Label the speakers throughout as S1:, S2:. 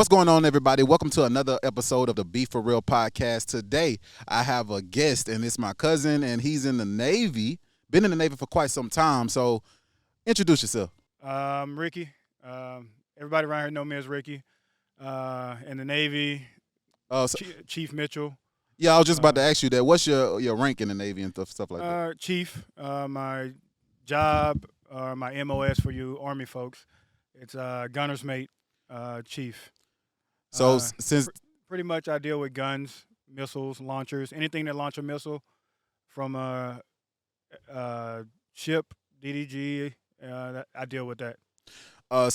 S1: What's going on, everybody? Welcome to another episode of the B4Real Podcast. Today, I have a guest, and it's my cousin, and he's in the Navy. Been in the Navy for quite some time, so introduce yourself.
S2: Ricky. Everybody around here know me as Ricky. In the Navy,
S1: Uh, so,
S2: Chief Mitchell.
S1: yeah, I was just about to ask you that. What's your rank in the Navy and stuff like that?
S2: Chief. My job, my MOS for you Army folks, it's gunner's mate, chief.
S1: So
S2: Uh,
S1: since
S2: Pretty much I deal with guns, missiles, launchers, anything that launch a missile from a ship, DDG, I deal with that.
S1: I'm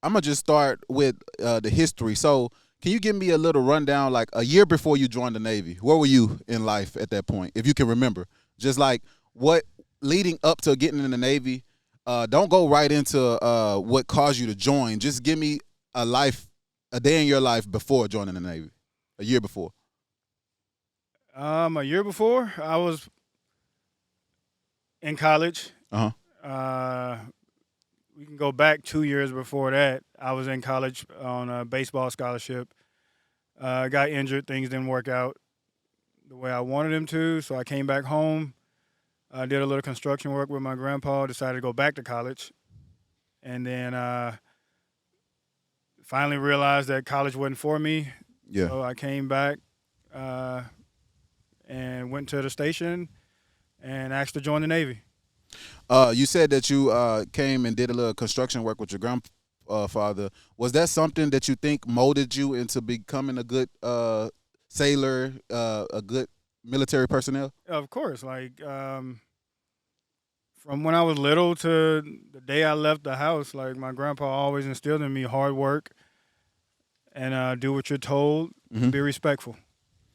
S1: gonna just start with the history. So can you give me a little rundown, like a year before you joined the Navy? Where were you in life at that point, if you can remember? Just like what leading up to getting in the Navy. Don't go right into what caused you to join. Just give me a day in your life before joining the Navy, a year before.
S2: A year before, I was in college.
S1: Uh huh.
S2: Uh, we can go back 2 years before that. I was in college on a baseball scholarship. Got injured. Things didn't work out the way I wanted them to. So I came back home. I did a little construction work with my grandpa. Decided to go back to college. And then finally realized that college wasn't for me.
S1: Yeah.
S2: So I came back and went to the station and asked to join the Navy.
S1: You said that you came and did a little construction work with your grandfather. Was that something that you think molded you into becoming a good sailor, a good military personnel?
S2: Of course, from when I was little to the day I left the house, like my grandpa always instilled in me hard work and do what you're told,
S1: Mhm.
S2: be respectful,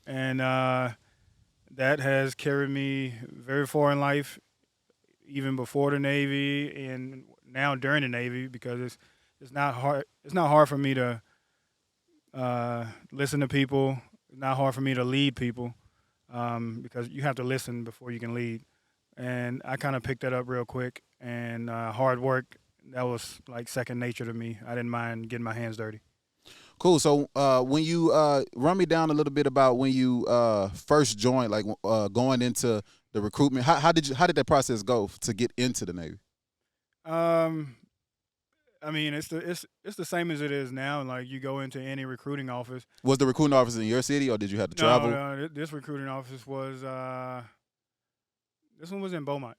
S2: and that has carried me very far in life, even before the Navy and now during the Navy, because it's not hard. It's not hard for me to listen to people. It's not hard for me to lead people because you have to listen before you can lead. And I kind of picked that up real quick. And hard work, that was like second nature to me. I didn't mind getting my hands dirty.
S1: Cool. So when you run me down a little bit about when you first joined, like going into the recruitment, how did that process go to get into the Navy?
S2: Um, I mean, it's the same as it is now. Like you go into any recruiting office.
S1: Was the recruiting office in your city, or did you have to
S2: No,
S1: travel?
S2: this recruiting office was this one was in Beaumont.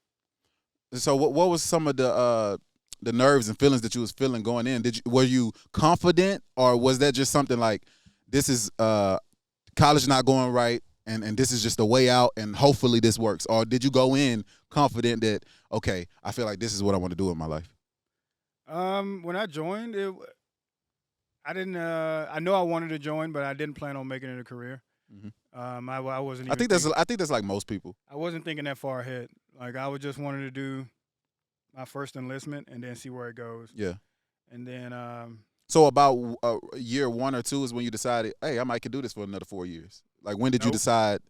S1: So what was some of the nerves and feelings that you was feeling going in? Were you confident, or was that just something like, this is college not going right, and this is just a way out, and hopefully this works? Or did you go in confident that, okay, I feel like this is what I want to do in my life?
S2: When I joined, I didn't. I know I wanted to join, but I didn't plan on making it a career.
S1: Mhm.
S2: I wasn't.
S1: I think that's like most people.
S2: I wasn't thinking that far ahead. Like I was just wanted to do my first enlistment and then see where it goes.
S1: Yeah.
S2: And then
S1: So about year 1 or 2 is when you decided, hey, I might could do this for another 4 years. Like, when did you
S2: Nope.
S1: decide?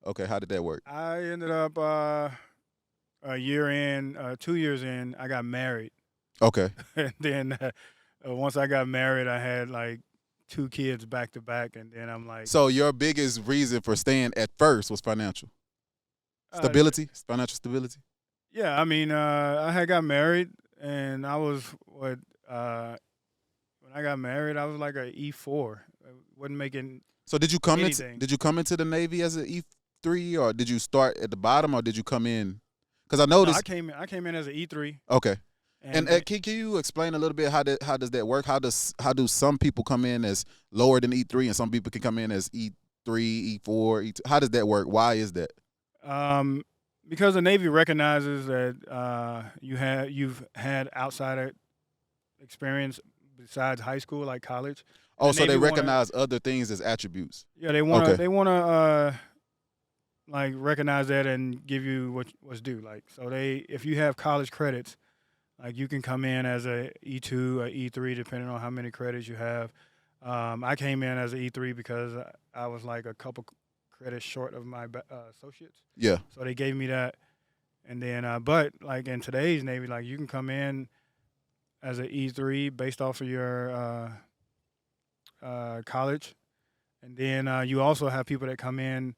S1: Okay, how did that work?
S2: I ended up a year in, 2 years in, I got married.
S1: Okay.
S2: And then once I got married, I had like 2 kids back to back, and then I'm like,
S1: So your biggest reason for staying at first was financial
S2: uh,
S1: stability, financial stability.
S2: yeah. I mean, I had got married, and I was what when I got married, I was like a E4. I wasn't making
S1: So
S2: anything.
S1: did you come into the Navy as an E3, or did you start at the bottom, or did you come in? Because I
S2: No,
S1: noticed.
S2: I came in as an E3,
S1: Okay.
S2: and
S1: And can you explain a little bit how does that work? How do some people come in as lower than E3, and some people can come in as E3, E4, E2? How does that work? Why is that?
S2: because the Navy recognizes that you've had outside experience besides high school, like college.
S1: Oh,
S2: The
S1: so they
S2: Navy wanna,
S1: recognize other things as attributes.
S2: yeah,
S1: Okay.
S2: they wanna like recognize that and give you what's due. Like so, if you have college credits, like you can come in as a E2, a E3, depending on how many credits you have. I came in as an E3 because I was like a couple credits short of my associates,
S1: Yeah.
S2: so they gave me that. And then, but like in today's Navy, like you can come in as an E3 based off of your college, and then you also have people that come in,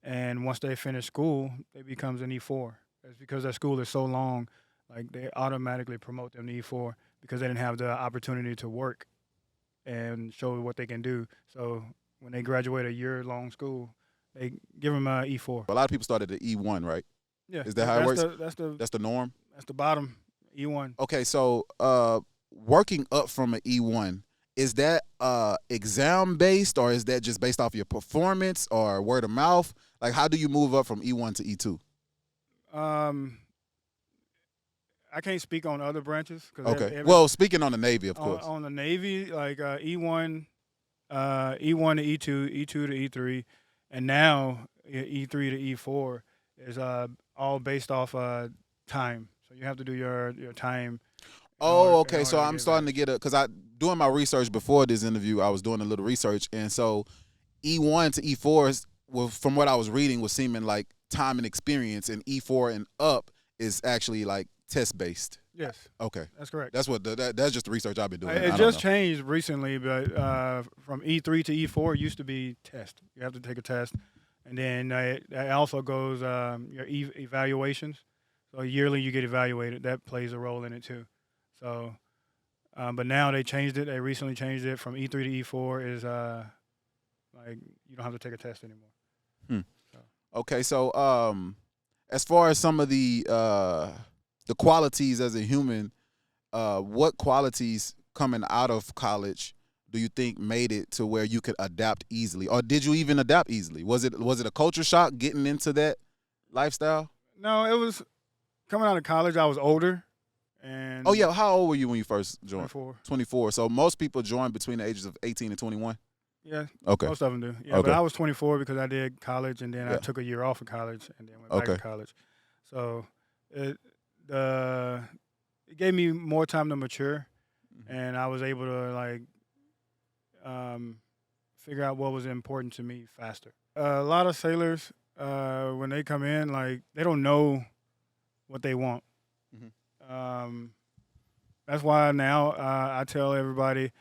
S2: and once they finish school, it becomes an E4. It's because their school is so long, like they automatically promote them to E4 because they didn't have the opportunity to work and show what they can do. So when they graduate a year-long school, they give them a E4.
S1: A lot of people started at E1, right?
S2: Yeah,
S1: Is that how it works?
S2: That's
S1: the norm.
S2: That's the bottom E1.
S1: Okay, so working up from an E1, is that exam based, or is that just based off your performance or word of mouth? Like, how do you move up from E1 to E2?
S2: I can't speak on other branches.
S1: Okay. Well, speaking on the Navy, of course.
S2: On the Navy, like E1, E1 to E2, E2 to E3, and now E3 to E4 is all based off time. So you have to do your time.
S1: Oh, okay. So I'm starting to get because doing my research before this interview, I was doing a little research, and so E1 to E4 from what I was reading, was seeming like time and experience, and E4 and up is actually like test based.
S2: Yes.
S1: Okay.
S2: That's correct.
S1: That's what that's just the research I've been doing.
S2: It just changed recently, but from E3 to E4 it used to be test. You have to take a test, and then it also goes your evaluations. So yearly you get evaluated. That plays a role in it too. So, but now they changed it. They recently changed it from E3 to E4 is like you don't have to take a test anymore. So.
S1: Okay, so as far as some of the qualities as a human, what qualities coming out of college do you think made it to where you could adapt easily, or did you even adapt easily? Was it a culture shock getting into that lifestyle?
S2: No, it was coming out of college. I was older, and
S1: oh yeah, how old were you when you first joined?
S2: 24.
S1: 24. So most people join between the ages of 18 and 21.
S2: Yeah.
S1: Okay.
S2: Most of them do. Yeah,
S1: okay.
S2: But I was 24 because I did college, and then I took a year off of college, and then went back to college. So it gave me more time to mature, and I was able to figure out what was important to me faster. A lot of sailors, when they come in, like they don't know what they want. Mm-hmm. That's why now I tell everybody,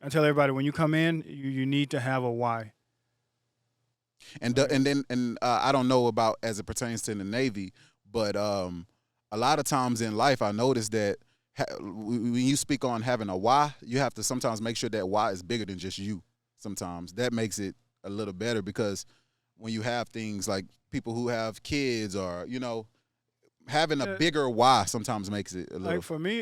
S2: I tell everybody when you come in, you need to have a why.
S1: And I don't know about as it pertains to the Navy, but a lot of times in life I notice that when you speak on having a why, you have to sometimes make sure that why is bigger than just you. Sometimes that makes it a little better, because when you have things like people who have kids, or having a bigger why sometimes makes it a little.
S2: Like for me,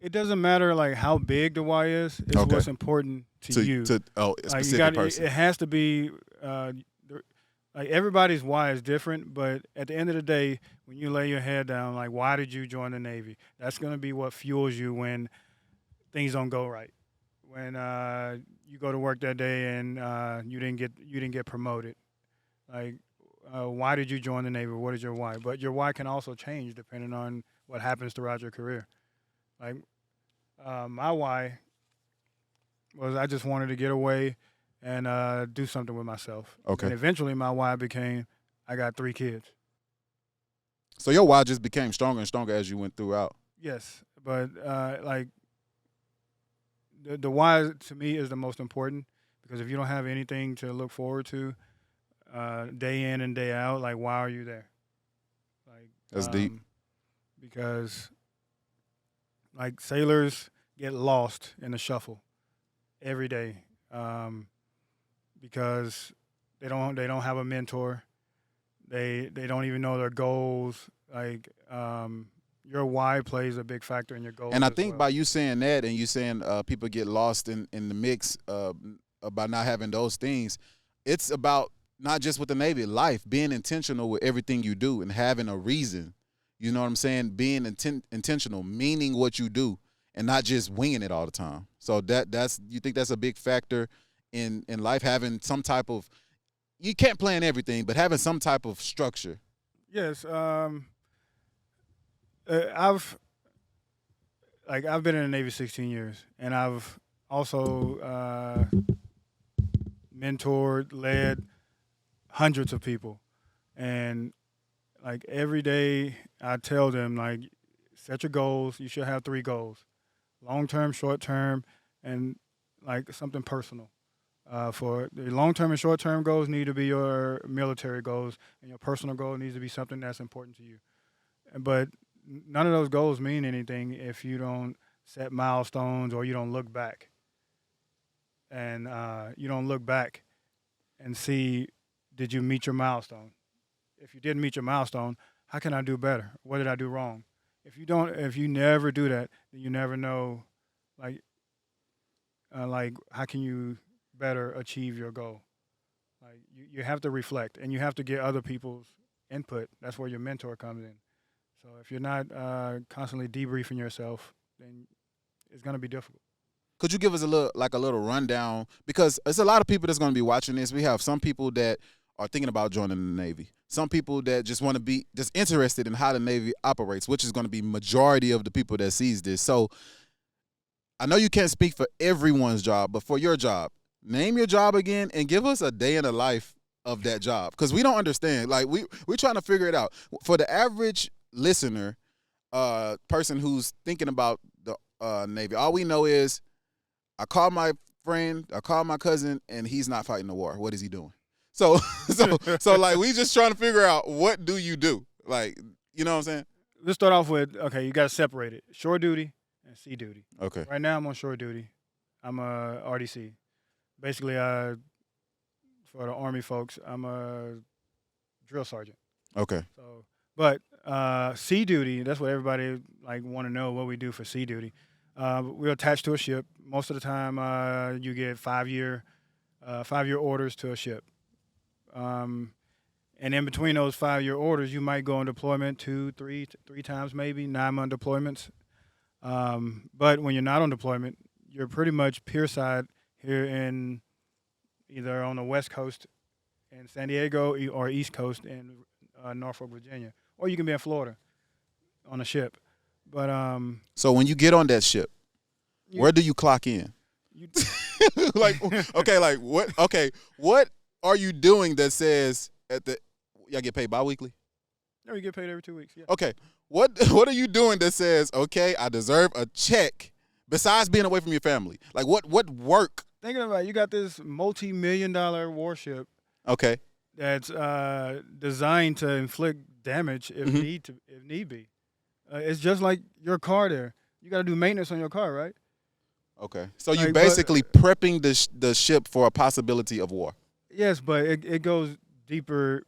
S2: it doesn't matter like how big the why is. It's what's important to you.
S1: A specific person.
S2: It has to be like everybody's why is different, but at the end of the day, when you lay your head down, like why did you join the Navy? That's going to be what fuels you when things don't go right. When you go to work that day and you didn't get promoted. Like why did you join the Navy? What is your why? But your why can also change depending on what happens throughout your career. Like my why was I just wanted to get away and do something with myself.
S1: Okay.
S2: And eventually my why became I got 3 kids.
S1: So your why just became stronger and stronger as you went throughout.
S2: Yes, but like the why to me is the most important, because if you don't have anything to look forward to day in and day out, like why are you there? Like
S1: that's deep.
S2: Because like sailors get lost in the shuffle every day because they don't have a mentor. They don't even know their goals. Like your why plays a big factor in your goals.
S1: And I think by you saying that, and you saying people get lost in the mix by not having those things, it's about not just with the Navy, life, being intentional with everything you do and having a reason. You know what I'm saying? Being intentional, meaning what you do, and not just winging it all the time. So that's you think that's a big factor in life, having some type of, you can't plan everything, but having some type of structure.
S2: Yes, I've been in the Navy 16 years, and I've also mentored, led hundreds of people, and like every day I tell them, like, set your goals. You should have 3 goals. long term, short term, and like something personal. For the long term and short term goals need to be your military goals, and your personal goal needs to be something that's important to you. But none of those goals mean anything if you don't set milestones or you don't look back. And you don't look back and see, did you meet your milestone? If you didn't meet your milestone, how can I do better? What did I do wrong? If you never do that, then you never know, like, how can you better achieve your goal? Like you have to reflect and you have to get other people's input. That's where your mentor comes in. So if you're not constantly debriefing yourself, then it's going to be difficult.
S1: Could you give us a little rundown? Because there's a lot of people that's going to be watching this. We have some people that are thinking about joining the Navy. Some people that just want to be just interested in how the Navy operates, which is going to be majority of the people that sees this. So I know you can't speak for everyone's job, but for your job, name your job again and give us a day in the life of that job, because we don't understand. Like we're trying to figure it out. For the average listener, person who's thinking about the Navy, all we know is I call my friend, I call my cousin, and he's not fighting the war. What is he doing? So like we just trying to figure out, what do you do? Like, you know what I'm saying?
S2: Let's start off with, okay, you got to separate it. Shore duty and sea duty.
S1: Okay.
S2: Right now I'm on shore duty. I'm a RDC. Basically, for the Army folks, I'm a drill sergeant.
S1: Okay.
S2: So, but sea duty, that's what everybody like want to know, what we do for sea duty. We're attached to a ship. Most of the time, you get 5-year orders to a ship. And in between those 5-year orders, you might go on deployment three times, maybe 9-month deployments. But when you're not on deployment, you're pretty much pierside here in either on the West Coast in San Diego or East Coast in Norfolk, Virginia, or you can be in Florida on a ship. But
S1: so when you get on that ship, where do you clock in? Like, okay, like what? Okay, what are you doing that says y'all get paid biweekly?
S2: No, you get paid every 2 weeks. Yeah.
S1: Okay, what are you doing that says, okay, I deserve a check besides being away from your family? Like what work?
S2: Thinking about it, you got this multi-million-dollar warship.
S1: Okay.
S2: That's designed to inflict damage if need be. It's just like your car there. You got to do maintenance on your car, right?
S1: Okay. So you basically prepping the ship for a possibility of war.
S2: Yes, but it goes deeper,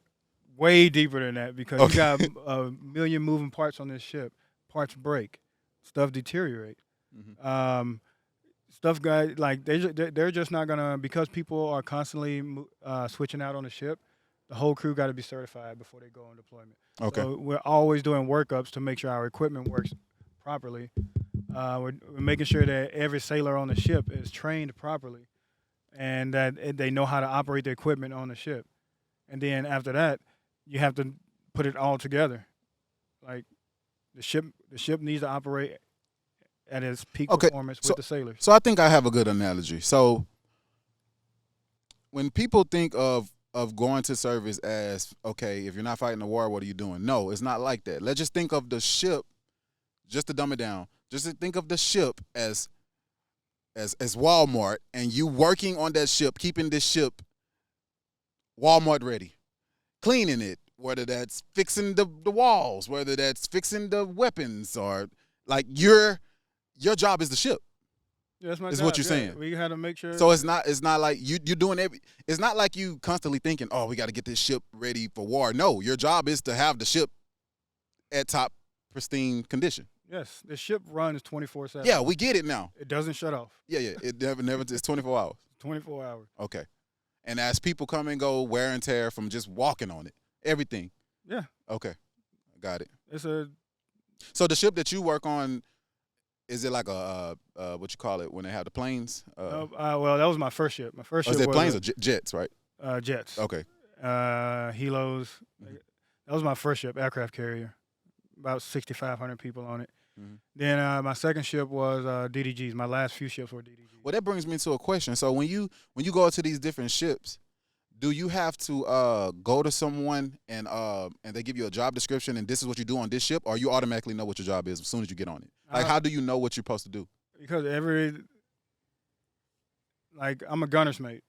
S2: way deeper than that, because you got a million moving parts on this ship. Parts break. Stuff deteriorate.
S1: Mm-hmm.
S2: Stuff guys like they're just not gonna, because people are constantly switching out on the ship. The whole crew got to be certified before they go on deployment.
S1: Okay.
S2: So we're always doing workups to make sure our equipment works properly. We're making sure that every sailor on the ship is trained properly, and that they know how to operate the equipment on the ship. And then after that, you have to put it all together. Like the ship needs to operate at its peak performance with the sailors.
S1: So I think I have a good analogy. So when people think of going to service as, okay, if you're not fighting the war, what are you doing? No, it's not like that. Let's just think of the ship, just to dumb it down, just to think of the ship as Walmart, and you working on that ship, keeping this ship Walmart ready, cleaning it, whether that's fixing the walls, whether that's fixing the weapons, or like your job is the ship.
S2: Yeah, that's my
S1: is
S2: job.
S1: What you're saying.
S2: We had to make sure.
S1: So it's not like you're doing it's not like you constantly thinking, oh, we got to get this ship ready for war. No, your job is to have the ship at top pristine condition.
S2: Yes, the ship runs 24/7.
S1: Yeah, we get it now.
S2: It doesn't shut off.
S1: Yeah, it never. It's 24 hours.
S2: 24 hours.
S1: Okay, and as people come and go, wear and tear from just walking on it, everything.
S2: Yeah.
S1: Okay, got it. So the ship that you work on, is it like a what you call it when they have the planes?
S2: Well, that was my first ship. My first ship
S1: was it
S2: was
S1: planes or jets, right?
S2: Jets.
S1: Okay.
S2: Helos. Mm-hmm. That was my first ship, aircraft carrier. About 6,500 people on it. Mm-hmm. Then my second ship was DDGs. My last few ships were DDGs.
S1: Well, that brings me to a question. So when you go to these different ships, do you have to go to someone and they give you a job description and this is what you do on this ship, or you automatically know what your job is as soon as you get on it? Like, how do you know what you're supposed to do?
S2: Because I'm a gunner's mate.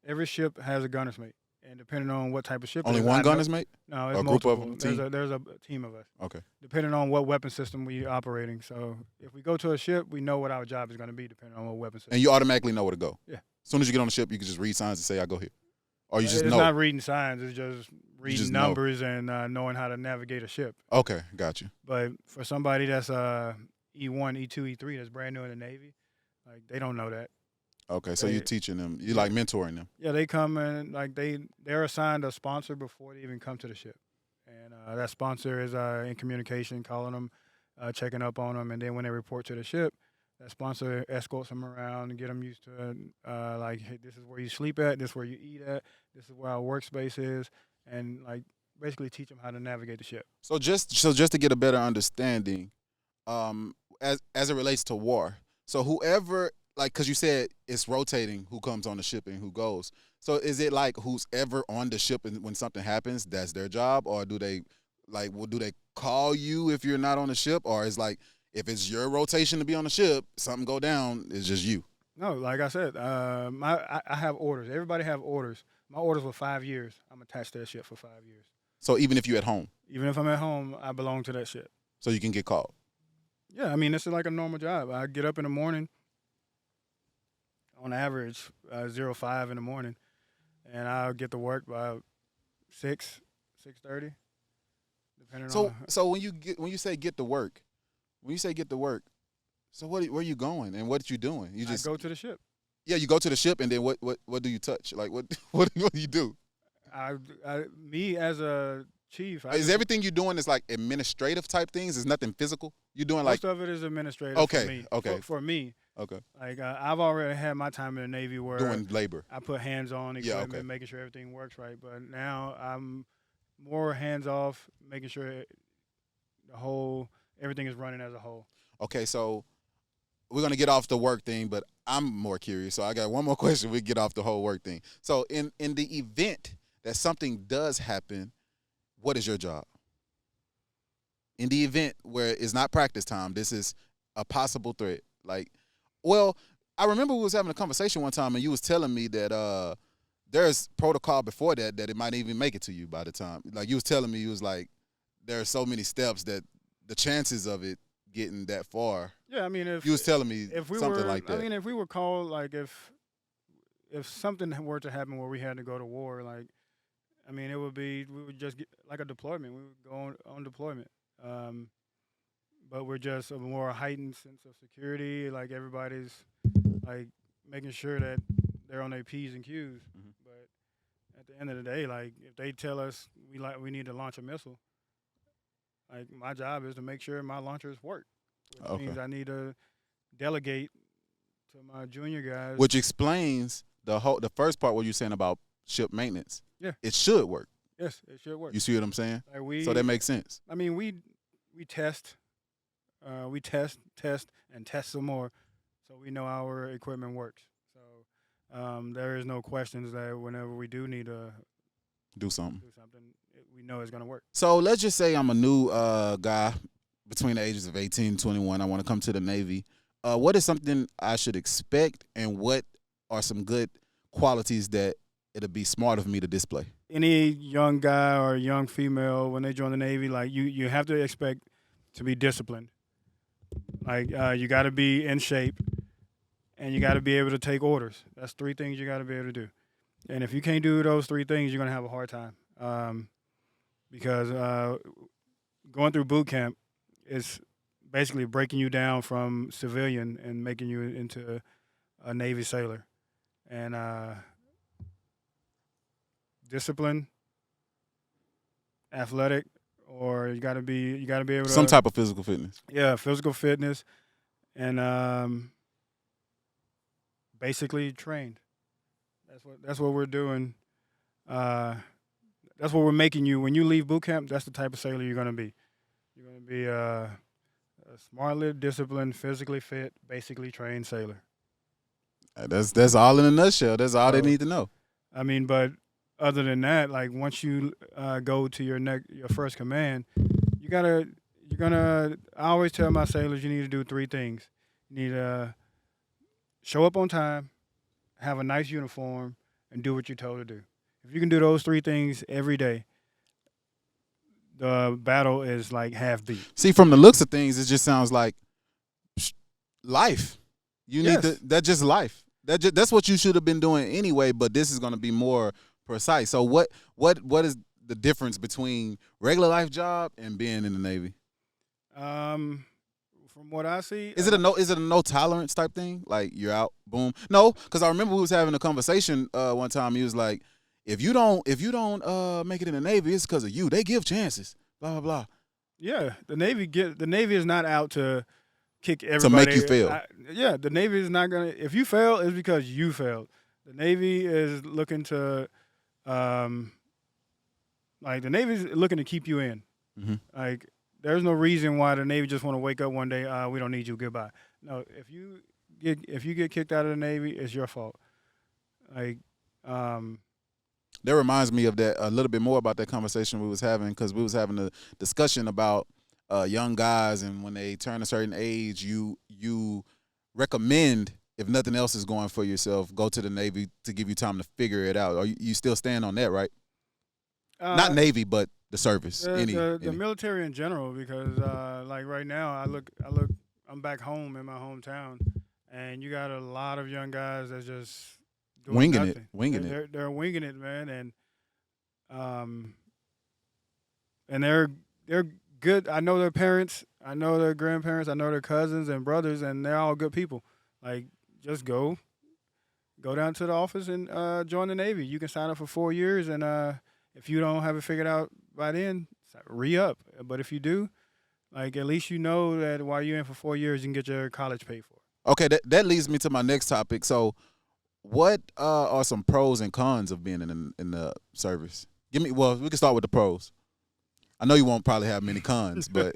S2: Every ship has a gunner's mate, and depending on what type of ship,
S1: Only
S2: it is,
S1: one
S2: I know,
S1: gunner's mate?
S2: no,
S1: Or
S2: it's
S1: a group of
S2: multiple.
S1: them? Team?
S2: There's a team of us.
S1: Okay.
S2: Depending on what weapon system we operating. So if we go to a ship, we know what our job is going to be depending on what weapon system.
S1: And you automatically know where to go?
S2: Yeah.
S1: As soon as you get on the ship, you can just read signs and say, I go here. Or you just
S2: It's
S1: know?
S2: not reading signs. It's just reading
S1: just know.
S2: numbers and knowing how to navigate a ship.
S1: Okay, got you.
S2: But for somebody that's E1, E2, E3 that's brand new in the Navy, like they don't know that.
S1: Okay, so you're teaching them. You like mentoring them.
S2: Yeah, they come and like they're assigned a sponsor before they even come to the ship, and that sponsor is in communication, calling them, checking up on them, and then when they report to the ship, that sponsor escorts them around and get them used to like, hey, this is where you sleep at, this is where you eat at, this is where our workspace is, and like basically teach them how to navigate the ship.
S1: So just to get a better understanding, as it relates to war, so whoever, like, because you said it's rotating who comes on the ship and who goes. So is it like who's ever on the ship and when something happens, that's their job, or do they call you if you're not on the ship, or is like if it's your rotation to be on the ship, something go down, it's just you?
S2: No, like I said, I have orders. Everybody have orders. My orders were 5 years. I'm attached to that ship for 5 years.
S1: So even if you're at home?
S2: Even if I'm at home, I belong to that ship.
S1: So you can get called?
S2: Yeah, I mean, this is like a normal job. I get up in the morning, on average, 05 in the morning, and I'll get to work by 6:30, depending on.
S1: So when you say get to work, so where are you going and what are you doing? You just
S2: I go to the ship.
S1: Yeah, you go to the ship and then what do you touch? Like what do you do?
S2: Me as a chief.
S1: Is everything you're doing is like administrative type things? Is nothing physical? You're doing like
S2: most of it is administrative.
S1: Okay,
S2: for me.
S1: okay.
S2: For me.
S1: Okay.
S2: Like I've already had my time in the Navy where
S1: doing labor.
S2: I put hands on equipment,
S1: okay.
S2: making sure everything works right. But now I'm more hands off, making sure everything is running as a whole.
S1: Okay, so we're gonna get off the work thing, but I'm more curious. So I got one more question. We get off the whole work thing. So in the event that something does happen, what is your job? In the event where it's not practice time, this is a possible threat. Like, well, I remember we was having a conversation one time, and you was telling me that there's protocol before that it might even make it to you by the time. Like you was telling me, you was like, there are so many steps that the chances of it getting that far.
S2: Yeah, I mean, if
S1: you was telling me something like that.
S2: I mean, if we were called, like if something were to happen where we had to go to war, like, I mean, we would just get like a deployment. We would go on deployment. But we're just a more heightened sense of security. Like everybody's like making sure that they're on their P's and Q's.
S1: Mm-hmm.
S2: But at the end of the day, like if they tell us we need to launch a missile, like my job is to make sure my launchers work. Which means I need to delegate to my junior guys.
S1: Which explains the first part what you're saying about ship maintenance.
S2: Yeah.
S1: It should work.
S2: Yes, it should work.
S1: You see what I'm saying?
S2: Like
S1: so that makes sense.
S2: I mean, we test. We test, and test some more, so we know our equipment works. So there is no questions that whenever we do need to
S1: do something,
S2: we know it's going to work.
S1: So let's just say I'm a new guy between the ages of 18 and 21. I want to come to the Navy. What is something I should expect, and what are some good qualities that it'll be smart of me to display?
S2: Any young guy or young female, when they join the Navy, like you have to expect to be disciplined. Like you got to be in shape, and you got to be able to take orders. That's 3 things you got to be able to do. And if you can't do those 3 things, you're gonna have a hard time. Because going through boot camp is basically breaking you down from civilian and making you into a Navy sailor. And discipline, athletic, or you gotta be able to
S1: some type of physical fitness.
S2: Yeah, physical fitness, and basically trained. That's what we're doing. That's what we're making you when you leave boot camp. That's the type of sailor you're gonna be. You're gonna be a smartly disciplined, physically fit, basically trained sailor.
S1: That's all in a nutshell. That's all they need to know.
S2: I mean, but other than that, like once you go to your first command, you're gonna. I always tell my sailors you need to do 3 things. You You need to show up on time, have a nice uniform, and do what you're told to do. If you can do those three things every day, the battle is like half beat.
S1: See, from the looks of things, it just sounds like life. You need
S2: Yes.
S1: that's just life. That's what you should have been doing anyway. But this is going to be more precise. So what is the difference between regular life job and being in the Navy?
S2: From what I see,
S1: Is it a no tolerance type thing? Like you're out, boom. No, because I remember we was having a conversation one time. He was like, if you don't make it in the Navy, it's because of you. They give chances. Blah blah blah.
S2: yeah, the Navy is not out to kick everybody.
S1: make you fail.
S2: The Navy is not gonna. If you fail, it's because you failed. The Navy is looking to, the Navy is looking to keep you in.
S1: Mhm.
S2: Like, there's no reason why the Navy just want to wake up one day, we don't need you, goodbye. No, if you get kicked out of the Navy, it's your fault. Like,
S1: That reminds me of that a little bit more about that conversation we was having, because we was having a discussion about young guys, and when they turn a certain age, you recommend, if nothing else is going for yourself, go to the Navy to give you time to figure it out. Or you still stand on that, right? Not Navy, but the service.
S2: The military in general, because like right now, I'm back home in my hometown, and you got a lot of young guys that's just doing
S1: winging
S2: nothing. They're winging it, man, and they're good. I know their parents, I know their grandparents, I know their cousins and brothers, and they're all good people. Like, just go down to the office and join the Navy. You can sign up for 4 years, and if you don't have it figured out by then, re-up. But if you do, like, at least you know that while you're in for 4 years, you can get your college paid for.
S1: Okay, that leads me to my next topic. So, what are some pros and cons of being in the service? Well, we can start with the pros. I know you won't probably have many cons, but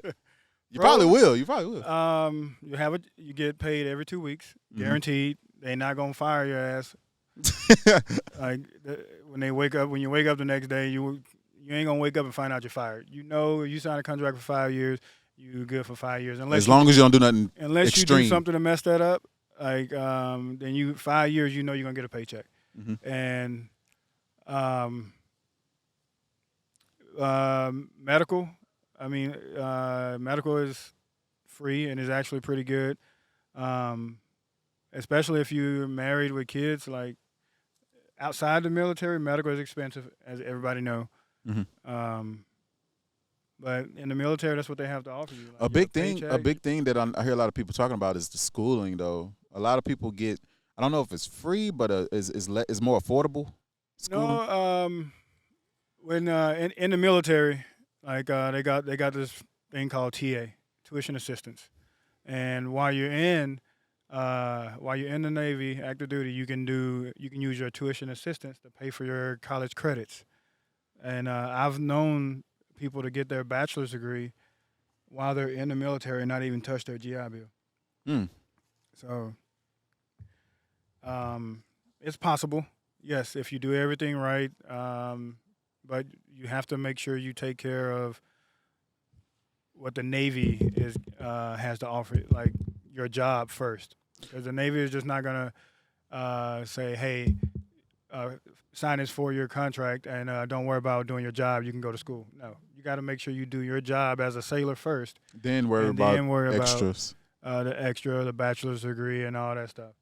S1: you probably will. You probably will.
S2: You get paid every 2 weeks, guaranteed. They're not gonna fire your ass. Like, when you wake up the next day, you ain't gonna wake up and find out you're fired. You know, you sign a contract for 5 years, you're good for 5 years.
S1: As long as you don't do nothing
S2: unless
S1: extreme.
S2: you do something to mess that up, like, then 5 years, you know you're gonna get a paycheck.
S1: Mm-hmm.
S2: And medical, medical is free and is actually pretty good. Especially if you're married with kids. Like, outside the military, medical is expensive, as everybody know.
S1: Mm-hmm.
S2: But in the military, that's what they have to offer you. Like,
S1: a big thing that I hear a lot of people talking about is the schooling. Though a lot of people get, I don't know if it's free, but is more affordable. Schooling?
S2: No, when in the military, like, they got this thing called TA, tuition assistance, and while you're in the Navy, active duty, you can use your tuition assistance to pay for your college credits. And I've known people to get their bachelor's degree while they're in the military and not even touch their GI Bill. So, it's possible, yes, if you do everything right. But you have to make sure you take care of what the Navy has to offer, like your job first. Because the Navy is just not going to say, hey, sign this 4-year contract and don't worry about doing your job. You can go to school. No, you got to make sure you do your job as a sailor first.
S1: Then worry about extras.
S2: The bachelor's degree and all that stuff.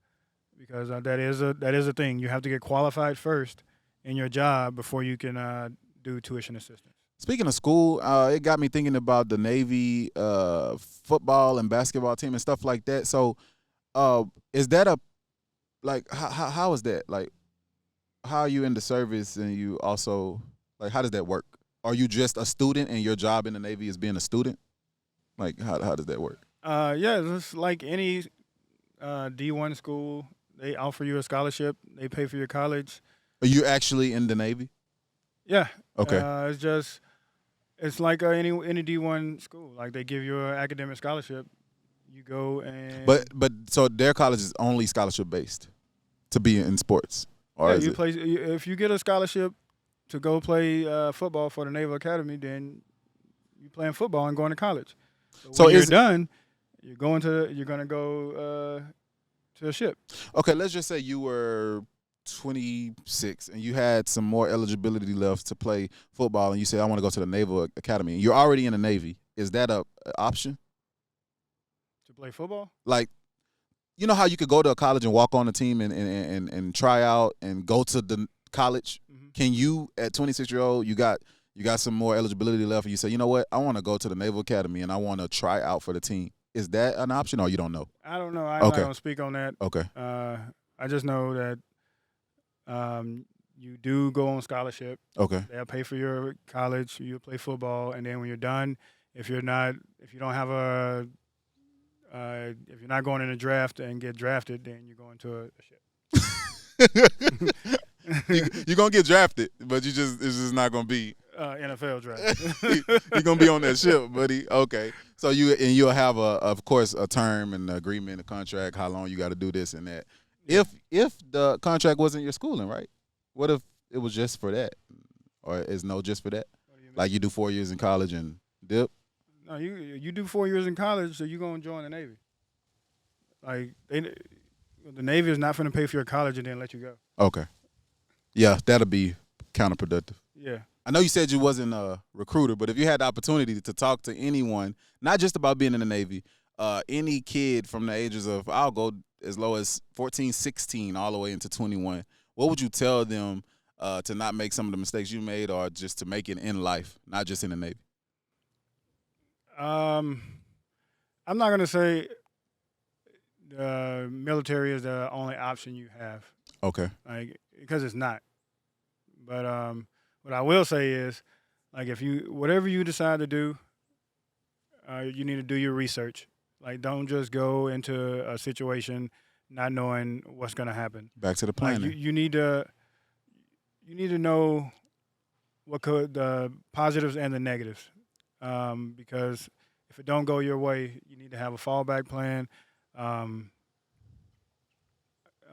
S2: Because that is a thing. You have to get qualified first in your job before you can do tuition assistance.
S1: Speaking of school, it got me thinking about the Navy football and basketball team and stuff like that. So, is that how is that? Like, how are you in the service and you also, like, how does that work? Are you just a student and your job in the Navy is being a student? Like, how does that work?
S2: Yeah, it's like any D1 school. They offer you a scholarship. They pay for your college.
S1: Are you actually in the Navy?
S2: Yeah.
S1: Okay.
S2: It's like any D1 school. Like, they give you an academic scholarship. You go and
S1: But so their college is only scholarship based to be in sports, or is it?
S2: If you get a scholarship to go play football for the Naval Academy, then you playing football and going to college. So when you're done, You're gonna go to a ship.
S1: Okay, let's just say you were 26 and you had some more eligibility left to play football, and you said, I want to go to the Naval Academy. You're already in the Navy. Is that a option?
S2: To play football?
S1: Like, you know how you could go to a college and walk on the team and try out and go to the college?
S2: Mm-hmm.
S1: Can you, at 26-year-old, you got some more eligibility left, and you say, you know what, I want to go to the Naval Academy and I want to try out for the team. Is that an option, or you don't know?
S2: I don't know. I'm
S1: Okay.
S2: not gonna speak on that.
S1: Okay.
S2: I just know that you do go on scholarship.
S1: Okay.
S2: They'll pay for your college. You play football, and then when you're done, if you're not going in a draft and get drafted, then you go into a ship.
S1: You're gonna get drafted, but it's just not gonna be
S2: NFL draft.
S1: you're gonna be on that ship, buddy. Okay. So you'll have of course a term and an agreement, a contract, how long you gotta do this and that. If the contract wasn't your schooling, right? What if it was just for that? Or is no just for that?
S2: What do you mean?
S1: Like you do 4 years in college and dip?
S2: No, you do 4 years in college, so you're gonna join the Navy. Like the Navy is not going to pay for your college and then let you go.
S1: Okay. Yeah, that'll be counterproductive.
S2: Yeah.
S1: I know you said you wasn't a recruiter, but if you had the opportunity to talk to anyone, not just about being in the Navy, any kid from the ages of, I'll go as low as 14, 16, all the way into 21, what would you tell them to not make some of the mistakes you made, or just to make it in life, not just in the Navy?
S2: I'm not going to say the military is the only option you have.
S1: Okay.
S2: Like, because it's not. But what I will say is, like, whatever you decide to do, you need to do your research. Like, don't just go into a situation not knowing what's going to happen.
S1: Back to the planning.
S2: Like, you need to know the positives and the negatives, because if it don't go your way, you need to have a fallback plan.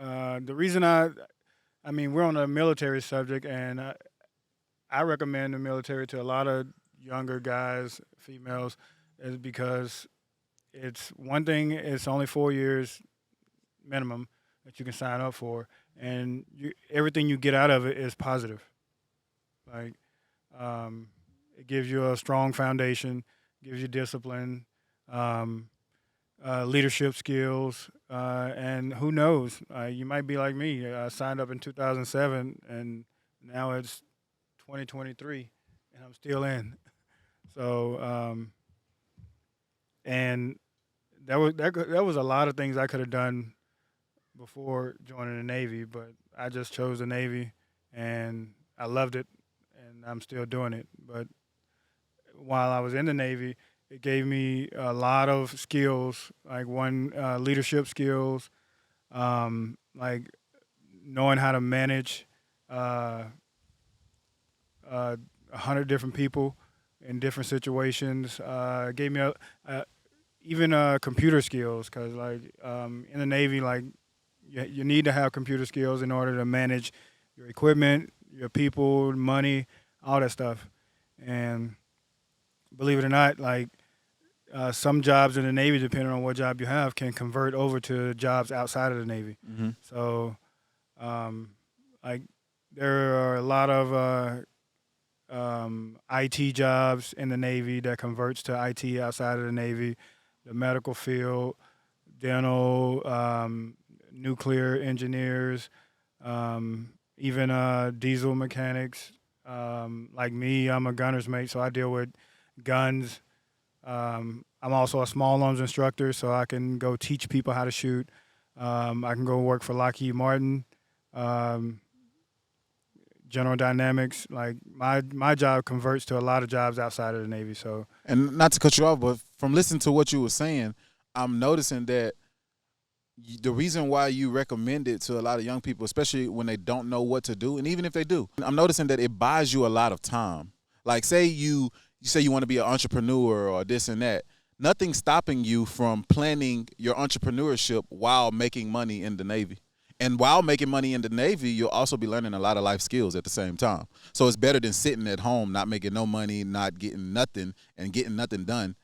S2: The reason I mean, we're on a military subject, and I recommend the military to a lot of younger guys, females, is because it's one thing. It's only 4 years minimum that you can sign up for, and everything you get out of it is positive. Like, it gives you a strong foundation, gives you discipline, leadership skills, and who knows? You might be like me. I signed up in 2007, and now it's 2023, and I'm still in. So, and that was a lot of things I could have done before joining the Navy, but I just chose the Navy, and I loved it, and I'm still doing it. But while I was in the Navy, it gave me a lot of skills, like leadership skills, like knowing how to manage 100 different people in different situations. It gave me even computer skills, because like in the Navy, like you need to have computer skills in order to manage your equipment, your people, money, all that stuff. And believe it or not, like some jobs in the Navy, depending on what job you have, can convert over to jobs outside of the Navy.
S1: Mm-hmm.
S2: So, like there are a lot of IT jobs in the Navy that converts to IT outside of the Navy, the medical field, dental, nuclear engineers, even diesel mechanics. Like me, I'm a gunner's mate, so I deal with guns. I'm also a small arms instructor, so I can go teach people how to shoot. I can go work for Lockheed Martin, General Dynamics. Like my job converts to a lot of jobs outside of the Navy. So,
S1: and not to cut you off, but from listening to what you were saying, I'm noticing that the reason why you recommend it to a lot of young people, especially when they don't know what to do, and even if they do, I'm noticing that it buys you a lot of time. Like, say you say you want to be an entrepreneur or this and that. Nothing's stopping you from planning your entrepreneurship while making money in the Navy. And while making money in the Navy, you'll also be learning a lot of life skills at the same time. So it's better than sitting at home, not making no money, not getting nothing, and getting nothing done.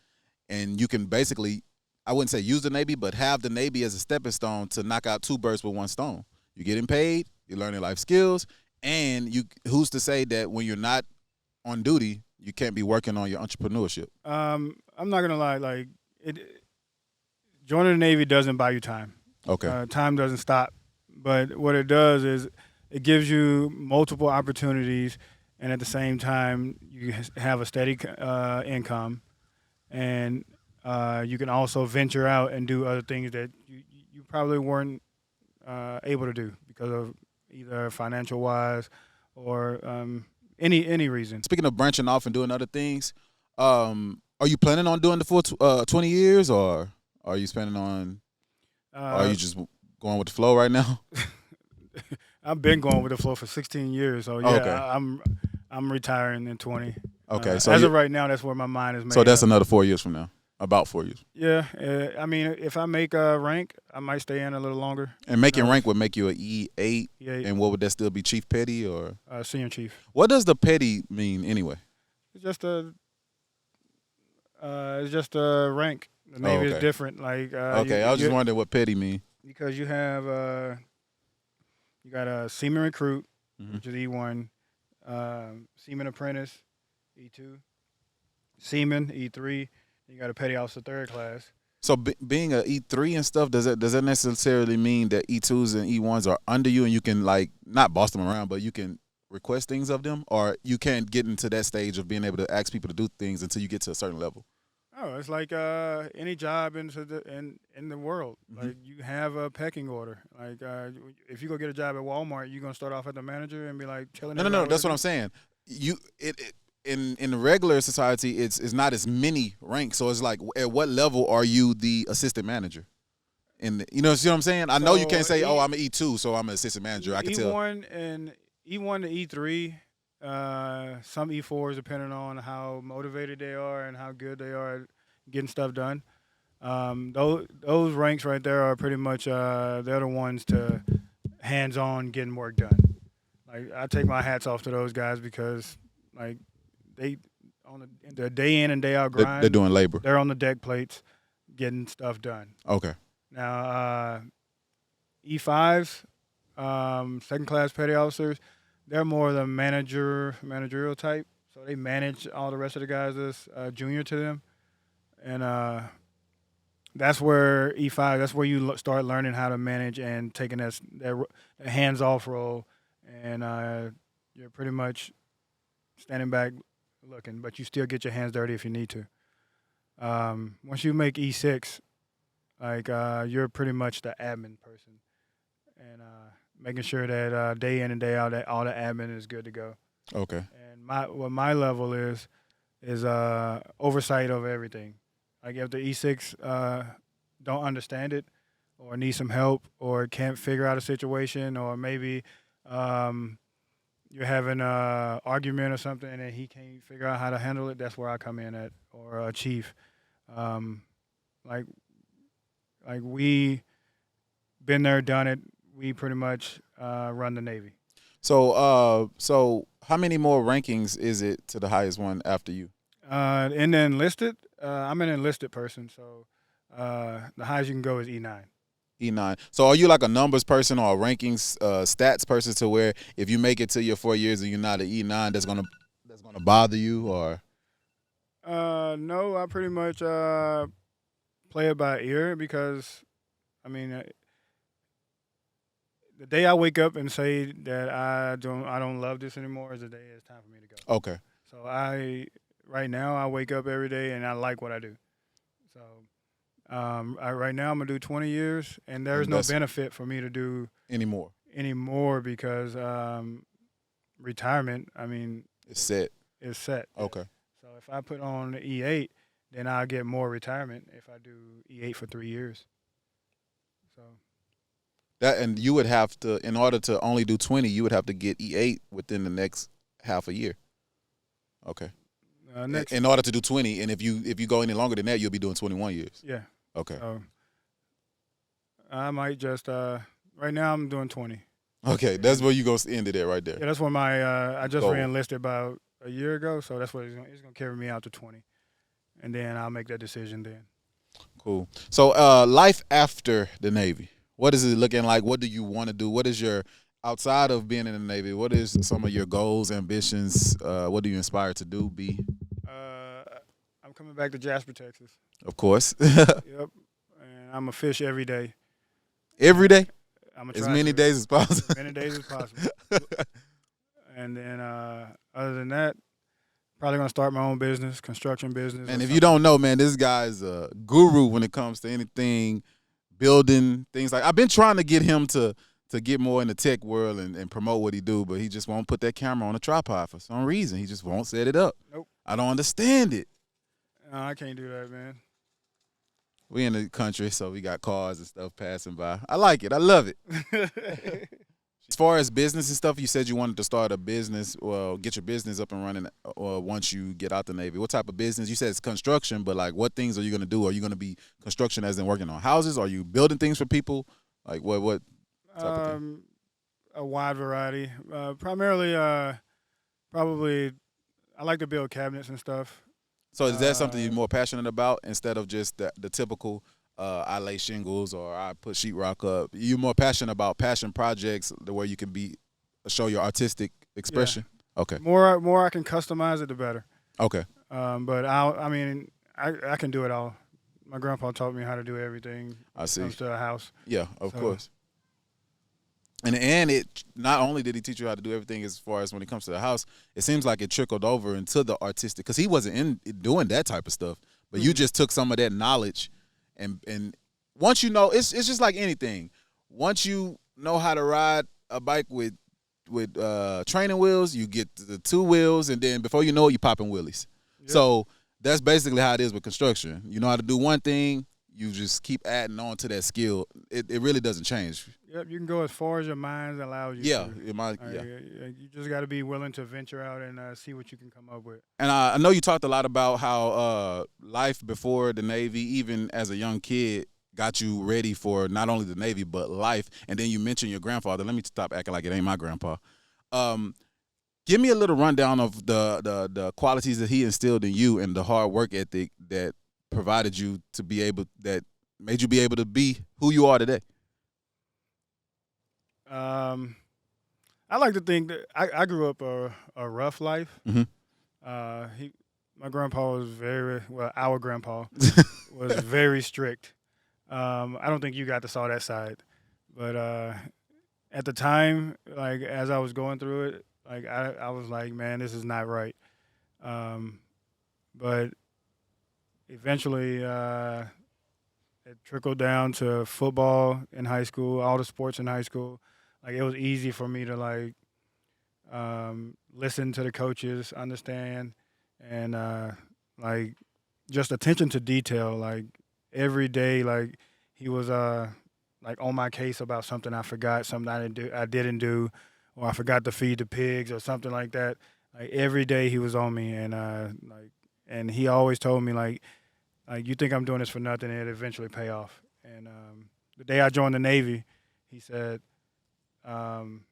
S1: And you can basically, I wouldn't say use the Navy, but have the Navy as a stepping stone to knock out two birds with one stone. You're getting paid, you're learning life skills, and who's to say that when you're not on duty, you can't be working on your entrepreneurship?
S2: I'm not gonna lie. Like joining the Navy doesn't buy you time.
S1: Okay.
S2: Time doesn't stop. But what it does is it gives you multiple opportunities, and at the same time, you have a steady income, and you can also venture out and do other things that you probably weren't able to do because of either financial wise or any reason.
S1: Speaking of branching off and doing other things, are you planning on doing the full 20 years, or are you planning on, or are you just going with the flow right now?
S2: I've been going with the flow for 16 years, so yeah,
S1: Okay.
S2: I'm retiring in 20.
S1: Okay, so
S2: as of right now, that's where my mind is made.
S1: So that's
S2: up.
S1: another 4 years from now, about 4 years.
S2: Yeah, I mean, if I make a rank, I might stay in a little longer.
S1: And making rank would make you an E8,
S2: E8.
S1: And what would that still be, Chief Petty or?
S2: Senior chief.
S1: What does the petty mean anyway?
S2: It's just a rank. The Navy is different. Like
S1: okay, I was just wondering what petty mean.
S2: Because you have you got a seaman recruit, which is E1, seaman apprentice, E2, seaman E3. You got a petty officer third class.
S1: So being an E3 and stuff, does that necessarily mean that E2s and E1s are under you and you can like not boss them around, but you can request things of them, or you can't get into that stage of being able to ask people to do things until you get to a certain level?
S2: Oh, it's like any job in the world. Like you have a pecking order. Like if you go get a job at Walmart, you're gonna start off as the manager and be like telling.
S1: No. That's what I'm saying. In the regular society, it's not as many ranks. So it's like, at what level are you the assistant manager? And you know, see what I'm saying? I know you can't say, "Oh, I'm an E2, so I'm an assistant manager." I can tell.
S2: E1 to E3. Some E4s, depending on how motivated they are and how good they are at getting stuff done. Those ranks right there are pretty much they're the ones to hands-on getting work done. Like I take my hats off to those guys because like they on the day in and day out grind.
S1: They're doing labor.
S2: They're on the deck plates getting stuff done.
S1: Okay.
S2: Now E5s, second class petty officers. They're more the managerial type, so they manage all the rest of the guys that's junior to them, and that's where E5. That's where you start learning how to manage and taking that hands-off role, and you're pretty much standing back looking, but you still get your hands dirty if you need to. Once you make E6, like you're pretty much the admin person, and making sure that day in and day out that all the admin is good to go.
S1: Okay.
S2: And my level is oversight of everything. Like if the E6 don't understand it or need some help or can't figure out a situation, or maybe you're having an argument or something and he can't figure out how to handle it, that's where I come in at, or a chief. Like we been there, done it. We pretty much run the Navy.
S1: So how many more rankings is it to the highest one after you?
S2: In the enlisted, I'm an enlisted person, so the highest you can go is E9.
S1: E9. So are you like a numbers person or a rankings stats person, to where if you make it to your 4 years and you're not an E9, that's gonna bother you, or?
S2: No, I pretty much play it by ear because, I mean. The day I wake up and say that I don't love this anymore is the day it's time for me to go.
S1: Okay.
S2: So right now I wake up every day and I like what I do. So right now I'm gonna do 20 years, and there's no benefit for me to do anymore because retirement. I mean,
S1: it's set.
S2: It's set.
S1: Okay.
S2: So if I put on the E8, then I'll get more retirement if I do E8 for 3 years. So.
S1: And you would have to, in order to only do 20, you would have to get E8 within the next half a year. Okay. In order to do 20, and if you go any longer than that, you'll be doing 21 years.
S2: Yeah.
S1: Okay.
S2: I might just right now I'm doing 20.
S1: Okay, that's where you go end it at right there.
S2: Yeah, that's where my I just re-enlisted about a year ago, so that's what it's gonna carry me out to 20, and then I'll make that decision then.
S1: Cool. So, life after the Navy. What is it looking like? What do you want to do? What is your outside of being in the Navy? What is some of your goals, ambitions? What do you inspire to do? Be,
S2: Uh, I'm coming back to Jasper, Texas.
S1: of course,
S2: Yep, and I'm a fish every day.
S1: every day,
S2: I'm gonna
S1: as
S2: try
S1: many
S2: to
S1: days as possible.
S2: as many days as possible. And then other than that, probably gonna start my own business, construction business.
S1: And
S2: or
S1: if you
S2: something.
S1: don't know, man, this guy's a guru when it comes to anything building things. Like I've been trying to get him to get more in the tech world and promote what he do, but he just won't put that camera on a tripod for some reason. He just won't set it up.
S2: Nope.
S1: I don't understand it.
S2: No, I can't do that, man.
S1: We in the country, so we got cars and stuff passing by. I like it. I love it. As far as business and stuff, you said you wanted to start a business, well, get your business up and running once you get out the Navy. What type of business? You said it's construction, but like what things are you going to do? Are you going to be construction as in working on houses? Are you building things for people? Like what type of thing?
S2: A wide variety. Primarily, probably, I like to build cabinets and stuff.
S1: So is that something you're more passionate about instead of just the typical I lay shingles or I put sheetrock up? You're more passionate about passion projects where you can show your artistic expression? Yeah. Okay.
S2: More I can customize it, the better.
S1: Okay.
S2: But I can do it all. My grandpa taught me how to do everything.
S1: I see.
S2: When it comes to a house.
S1: Yeah, of course. And it not only did he teach you how to do everything as far as when it comes to the house, it seems like it trickled over into the artistic because he wasn't doing that type of stuff. But you just took some of that knowledge and once you know, it's just like anything. Once you know how to ride a bike with training wheels, you get the 2 wheels, and then before you know it, you're popping wheelies. Yep. So that's basically how it is with construction. You know how to do one thing, you just keep adding on to that skill. It really doesn't change.
S2: Yep, you can go as far as your mind allows you to.
S1: Yeah.
S2: You just got to be willing to venture out and see what you can come up with.
S1: And I know you talked a lot about how life before the Navy, even as a young kid, got you ready for not only the Navy but life. And then you mentioned your grandfather. Let me stop acting like it ain't my grandpa. Give me a little rundown of the qualities that he instilled in you and the hard work ethic that provided you that made you be able to be who you are today.
S2: I like to think that I grew up a rough life.
S1: Mm-hmm.
S2: My grandpa was our grandpa was very strict. I don't think you got to saw that side, but at the time, like as I was going through it, like I was like, man, this is not right. But eventually, it trickled down to football in high school, all the sports in high school. Like it was easy for me to like listen to the coaches, understand, and like just attention to detail. Like every day, like he was like on my case about something I forgot, something I didn't do, or I forgot to feed the pigs or something like that. Like every day he was on me, and he always told me like you think I'm doing this for nothing, and it'll eventually pay off. And the day I joined the Navy, he said, I'm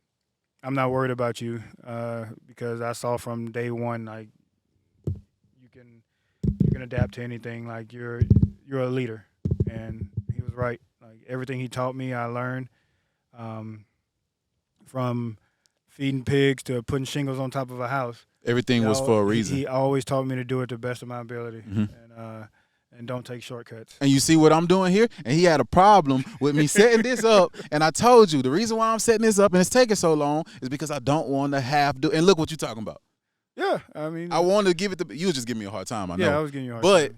S2: not worried about you because I saw from day one like you can adapt to anything. Like you're a leader, and he was right. Like everything he taught me, I learned from feeding pigs to putting shingles on top of a house.
S1: Everything was for a reason.
S2: He always taught me to do it to the best of my ability, and don't take shortcuts.
S1: And you see what I'm doing here? And he had a problem with me setting this up. And I told you the reason why I'm setting this up and it's taking so long is because I don't want to do. And look what you're talking about.
S2: Yeah, I mean,
S1: I wanted to give it you was just giving me a hard time. I know.
S2: Yeah, I was giving you a hard time.
S1: But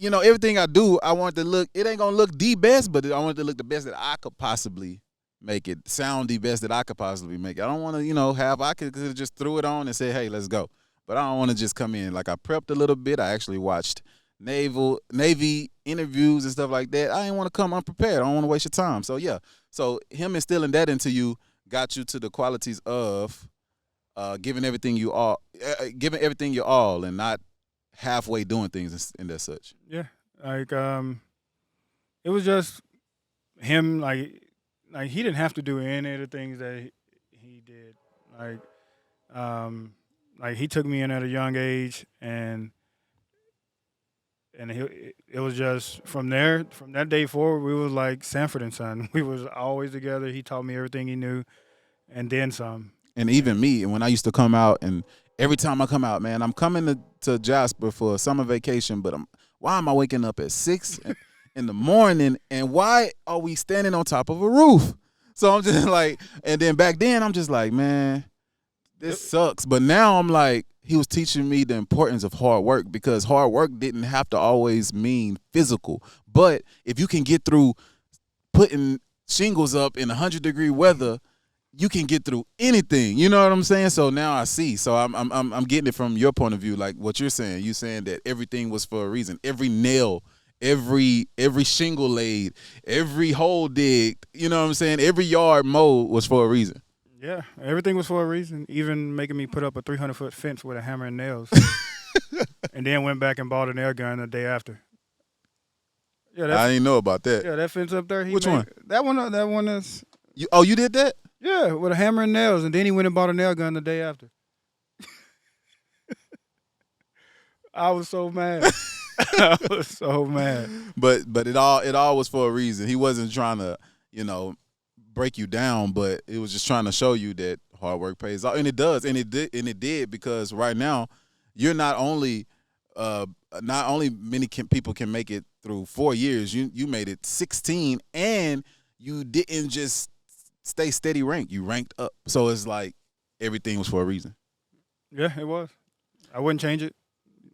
S1: you know, everything I do, I want it to look. It ain't gonna look the best, but I want it to look the best that I could possibly make it. Sound the best that I could possibly make it. I don't want to, I could just throw it on and say, hey, let's go. But I don't want to just come in. Like I prepped a little bit. I actually watched Navy interviews and stuff like that. I didn't want to come unprepared. I don't want to waste your time. So yeah. So him instilling that into you got you to the qualities of giving everything your all, and not halfway doing things and that such.
S2: Yeah, like it was just him. Like he didn't have to do any of the things that he did. Like he took me in at a young age, and and it was just from that day forward, we was like Sanford and Son. We was always together. He taught me everything he knew, and then some.
S1: And even me, when I used to come out, and every time I come out, man, I'm coming to Jasper for a summer vacation, but why am I waking up at 6 in the morning, and why are we standing on top of a roof? So I'm just like, and then back then I'm just like, man, this sucks. But now I'm like, he was teaching me the importance of hard work, because hard work didn't have to always mean physical. But if you can get through putting shingles up in 100-degree weather, you can get through anything. You know what I'm saying? So now I see. So I'm getting it from your point of view, like what you're saying. You saying that everything was for a reason. Every nail, every shingle laid, every hole digged. You know what I'm saying? Every yard mowed was for a reason.
S2: Yeah, everything was for a reason. Even making me put up a 300-foot fence with a hammer and nails, and then went back and bought an air gun the day after. Yeah,
S1: I didn't know about that.
S2: Yeah, that fence up there.
S1: Which one?
S2: That one. That one is.
S1: You did that?
S2: Yeah, with a hammer and nails, and then he went and bought a nail gun the day after. I was so mad. I was so mad.
S1: But it all was for a reason. He wasn't trying to, break you down, but it was just trying to show you that hard work pays off, and it does, and it did, because right now you're not only many people can make it through 4 years. You made it 16, and you didn't just stay steady ranked. You ranked up. So it's like everything was for a reason.
S2: Yeah, it was. I wouldn't change it.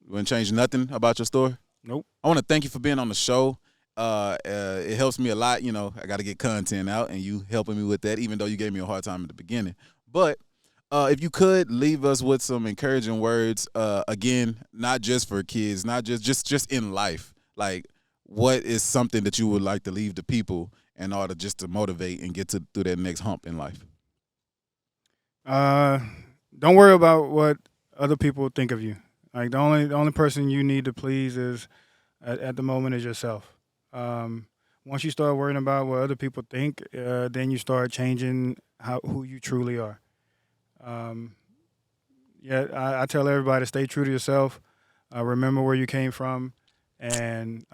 S1: You wouldn't change nothing about your story?
S2: Nope.
S1: I want to thank you for being on the show. It helps me a lot. I got to get content out, and you helping me with that, even though you gave me a hard time at the beginning. But if you could leave us with some encouraging words, again, not just for kids, not just in life, like what is something that you would like to leave the people in order just to motivate and get through that next hump in life?
S2: Don't worry about what other people think of you. Like the only person you need to please is at the moment is yourself. Once you start worrying about what other people think, then you start changing who you truly are. I tell everybody to stay true to yourself. Remember where you came from, and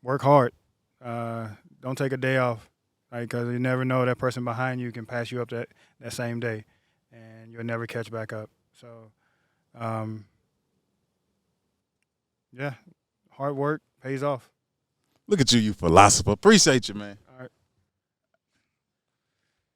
S2: work hard. Don't take a day off, because you never know, that person behind you can pass you up that same day, and you'll never catch back up. So, hard work pays off.
S1: Look at you philosopher. Appreciate you, man.